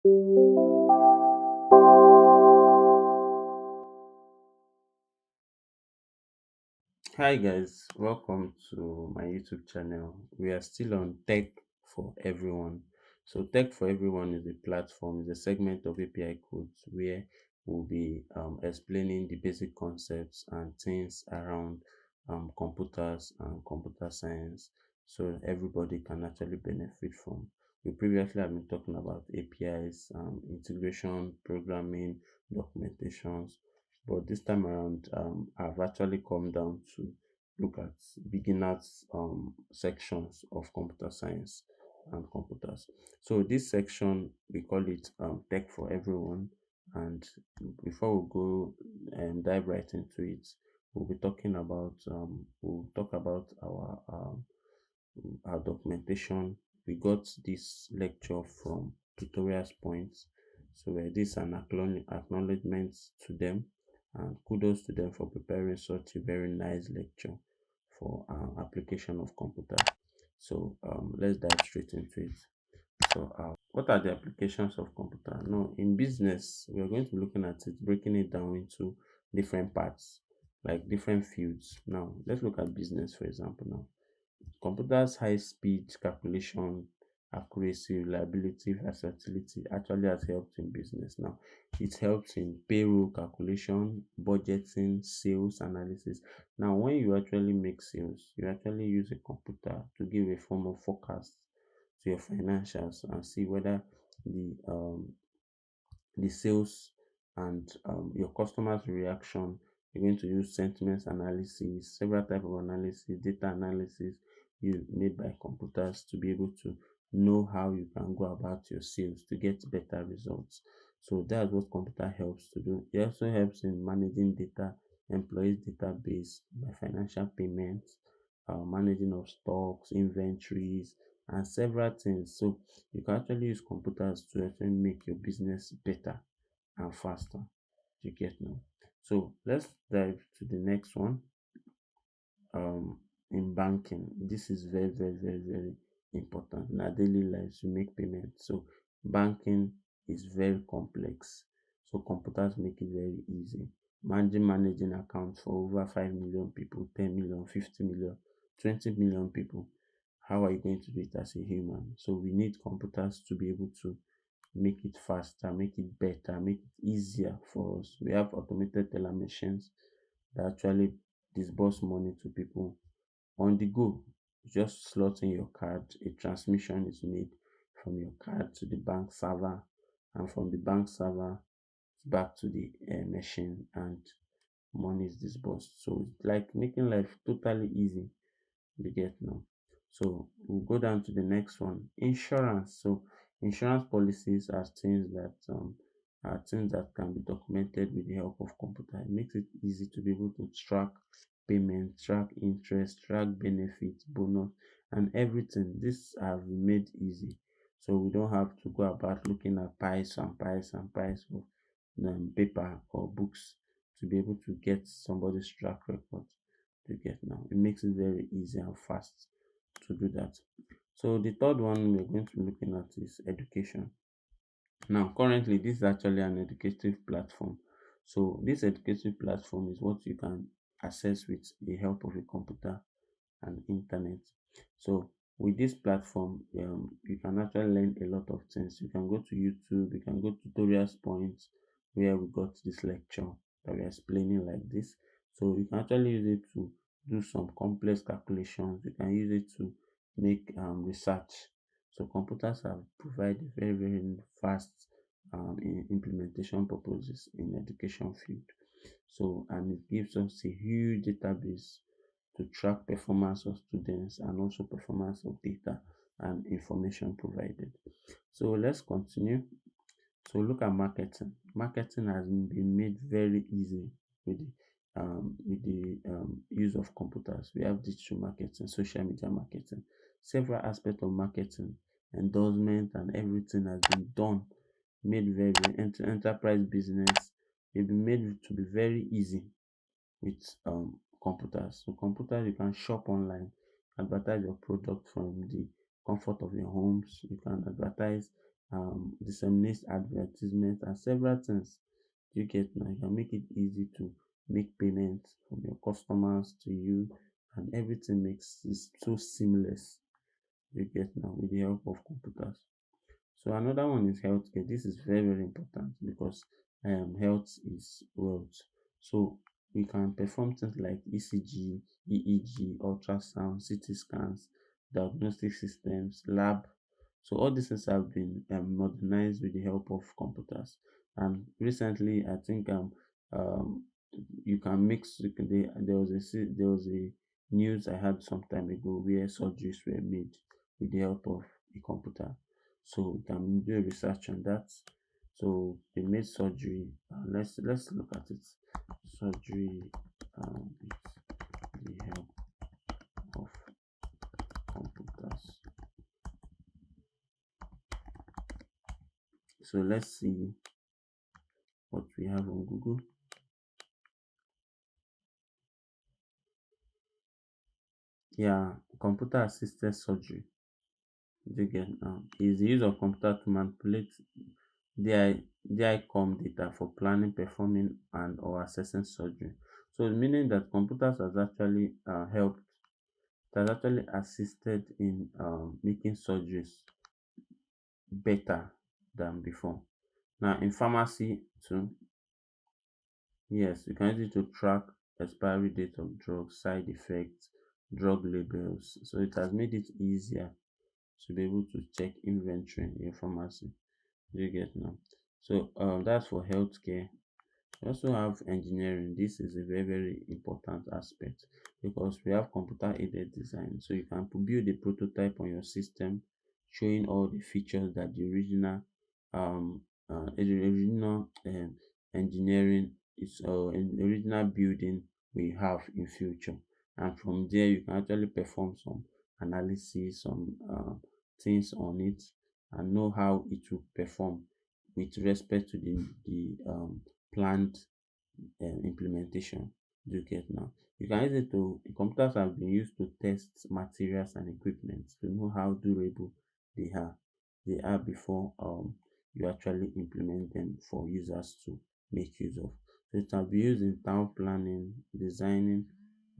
Hi guys, welcome to my YouTube channel. We are still on Tech for Everyone. So Tech for Everyone is a platform, is a segment of API codes where we'll be explaining the basic concepts and things around computers and computer science, so everybody can actually benefit from. We previously have been talking about APIs, integration, programming, documentations, but this time around, I've actually come down to look at beginners sections of computer science and computers. So this section we call it Tech for Everyone. And before we go and dive right into it, we'll talk about our documentation. We got this lecture from Tutorials Points. So this is an acknowledgement to them, and kudos to them for preparing such a very nice lecture for application of computer. So let's dive straight into it. So what are the applications of computer? Now in business, we are going to be looking at it, breaking it down into different parts, like different fields. Now let's look at business, for example. Now computers high speed calculation, accuracy, reliability, versatility actually has helped in business. Now it helps in payroll calculation, budgeting, sales analysis. Now when you actually make sales, you actually use a computer to give a form of forecast to your financials and see whether the um the sales and your customers reaction. You're going to use sentiments analysis, several type of analysis, data analysis you made by computers to be able to know how you can go about your sales to get better results. So that's what computer helps to do. It also helps in managing data, employees database by financial payments, managing of stocks, inventories, and several things. So you can actually use computers to actually make your business better and faster. You get now. So let's dive to the next one. In banking, this is very important. In our daily lives, we make payments. So banking is very complex. So computers make it very easy. Managing accounts for over 5 million people, 10 million, 50 million, 20 million people. How are you going to do it as a human? So we need computers to be able to make it faster, make it better, make it easier for us. We have automated teller machines that actually disburse money to people on the go. Just slot in your card, a transmission is made from your card to the bank server, and from the bank server back to the machine, and money is disbursed. So it's like making life totally easy. You get now. So we'll go down to the next one. Insurance. So insurance policies are things that can be documented with the help of computer. It makes it easy to be able to track payment, track interest, track benefits, bonus, and everything. This have been made easy. So we don't have to go about looking at piles and piles and piles of paper or books to be able to get somebody's track record. You get now. It makes it very easy and fast to do that. So the third one we're going to be looking at is education. Now, currently, this is actually an educative platform. So this educative platform is what you can access with the help of a computer and internet. So with this platform, you can actually learn a lot of things. You can go to YouTube, you can go to tutorials points where we got this lecture that we're explaining like this. So you can actually use it to do some complex calculations. You can use it to make research. So computers have provided very fast implementation purposes in education field. So and it gives us a huge database to track performance of students and also performance of data and information provided. So let's continue. So look at marketing. Marketing has been made very easy with the use of computers. We have digital marketing, social media marketing, several aspects of marketing, endorsement, and everything has been done, made very enterprise business. They've been made to be very easy with computers. So computers you can shop online, advertise your product from the comfort of your homes. You can advertise disseminate advertisement and several things. You get now, you can make it easy to make payments from your customers to you, and everything makes it so seamless. You get now with the help of computers. So another one is healthcare. This is very, very important because health is wealth. So we can perform things like ECG, EEG, ultrasound, CT scans, diagnostic systems, lab. So all these things have been modernized with the help of computers. And recently, I think um, you can mix. There was a news I had some time ago where surgeries were made with the help of a computer. So we can do research on that. So they made surgery. Let's look at it. Surgery with the help of computers. So let's see what we have on Google. Yeah, computer assisted surgery. Do you get now? Is the use of computer to manipulate DICOM data for planning, performing, and or assessing surgery. So meaning that computers has actually helped. It has actually assisted in making surgeries better than before. Now in pharmacy too, yes, you can use it to track expiry date of drugs, side effects, drug labels. So it has made it easier to be able to check inventory in pharmacy. Do you get now? So that's for healthcare. We also have engineering. This is a very, very important aspect because we have computer aided design. So you can build a prototype on your system showing all the features that the original engineering is original building we have in future. And from there you can actually perform some analysis, some things on it, and know how it will perform with respect to the planned implementation. Do you get now? You can use it to computers have been used to test materials and equipment to know how durable they are. They are before you actually implement them for users to make use of. So it can be used in town planning, designing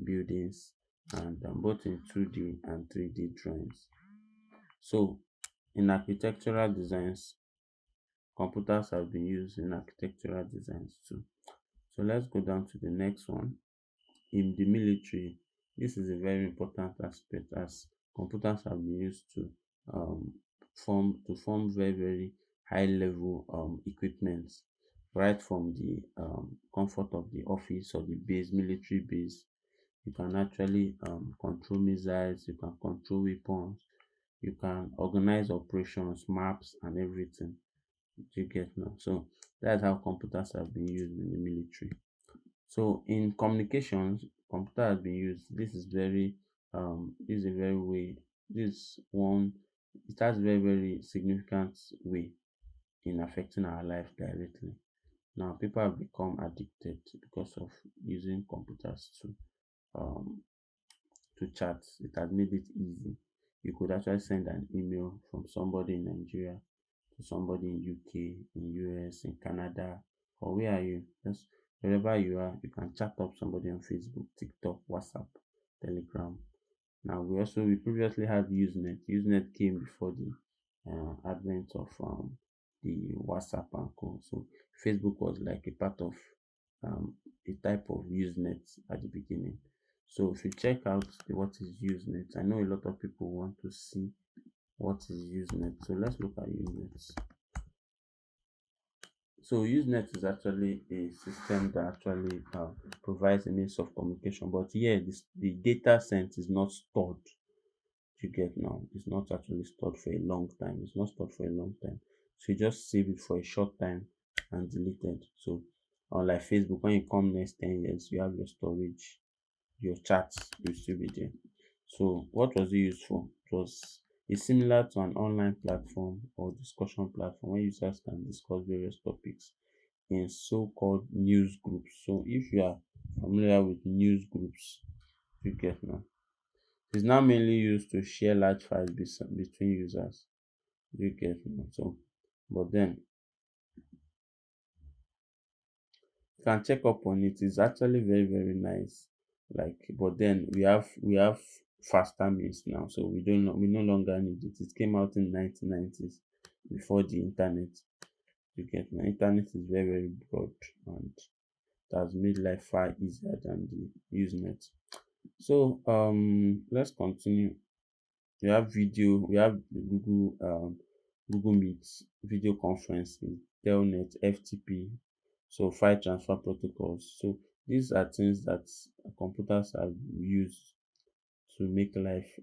buildings, and both in 2D and 3D drawings. So in architectural designs, computers have been used in architectural designs too. So let's go down to the next one. In the military, this is a very important aspect as computers have been used to form very, very high level equipment right from the comfort of the office or the base, military base. You can actually control missiles, you can control weapons, you can organize operations, maps, and everything. You get now. So that's how computers have been used in the military. So in communications, computer has been used. This is a very way this one it has very, very significant way in affecting our life directly. Now people have become addicted because of using computers um to chat. It has made it easy. You could actually send an email from somebody in Nigeria to somebody in UK, in US, in Canada, or where are you? Just wherever you are, you can chat up somebody on Facebook, TikTok, WhatsApp, Telegram. Now we previously had Usenet. Usenet came before the advent of the WhatsApp and co. So Facebook was like a part of a type of Usenet at the beginning. So if you check out what is Usenet, I know a lot of people want to see what is Usenet. So let's look at Usenet. So Usenet is actually a system that actually provides a means of communication, but here the data sent is not stored. You get now, it's not actually stored for a long time. It's not stored for a long time. So you just save it for a short time and delete it. So unlike Facebook, when you come next 10 years, you have your storage, your chats will still be there. So what was it used for? It was is similar to an online platform or discussion platform where users can discuss various topics in so-called news groups. So if you are familiar with news groups, you get now. It's now mainly used to share large files between users. You get now. So But then you can check up on it. It's actually very, very nice. Like, but then we have faster means now, so we no longer need it. It came out in 1990s before the internet. You get the internet is very, very broad, and it has made life far easier than the Usenet. So let's continue. We have the Google Meet, video conferencing, Telnet, FTP, so file transfer protocols. So these are things that computers have used to make life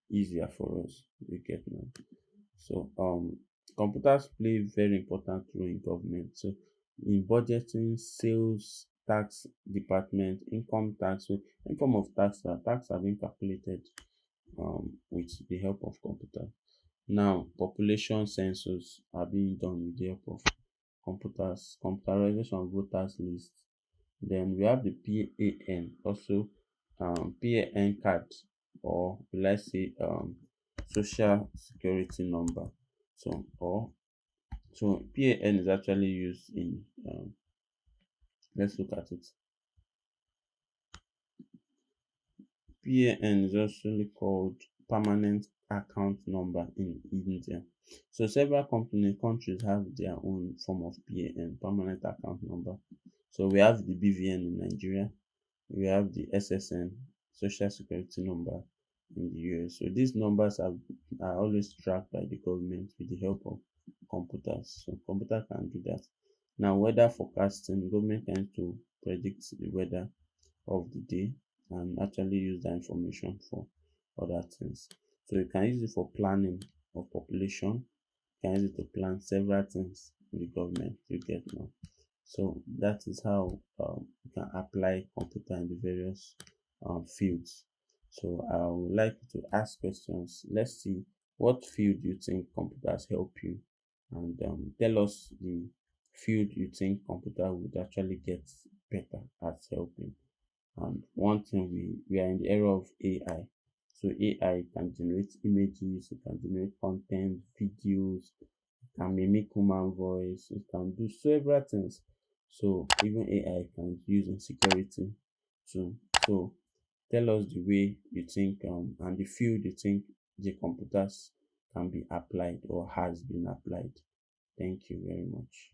easier for us. You get now. So computers play very important role in government. So in budgeting, sales, tax department, income tax. So any form of tax are being calculated with the help of computer. Now, population census are being done with the help of computers, computerization of voters list. Then we have the PAN, also PAN card, or let's say social security number. So PAN is actually used in let's look at it. PAN is also called permanent account number in India. So several countries have their own form of PAN, permanent account number. So we have the BVN in Nigeria, we have the SSN, social security number in the US. So these numbers are always tracked by the government with the help of computers. So computer can do that. Now weather forecasting, government can to predict the weather of the day and actually use that information for other things. So you can use it for planning of population, you can use it to plan several things in the government. You get now. So that is how you can apply computer in the various fields. So I would like to ask questions. Let's see, what field you think computers help you, and tell us the field you think computer would actually get better at helping. And one thing, we are in the era of AI. So AI can generate images, it can generate content, videos, it can mimic human voice, it can do several things. So even AI can use in security too. So tell us the way you think and the field you think the computers can be applied or has been applied. Thank you very much.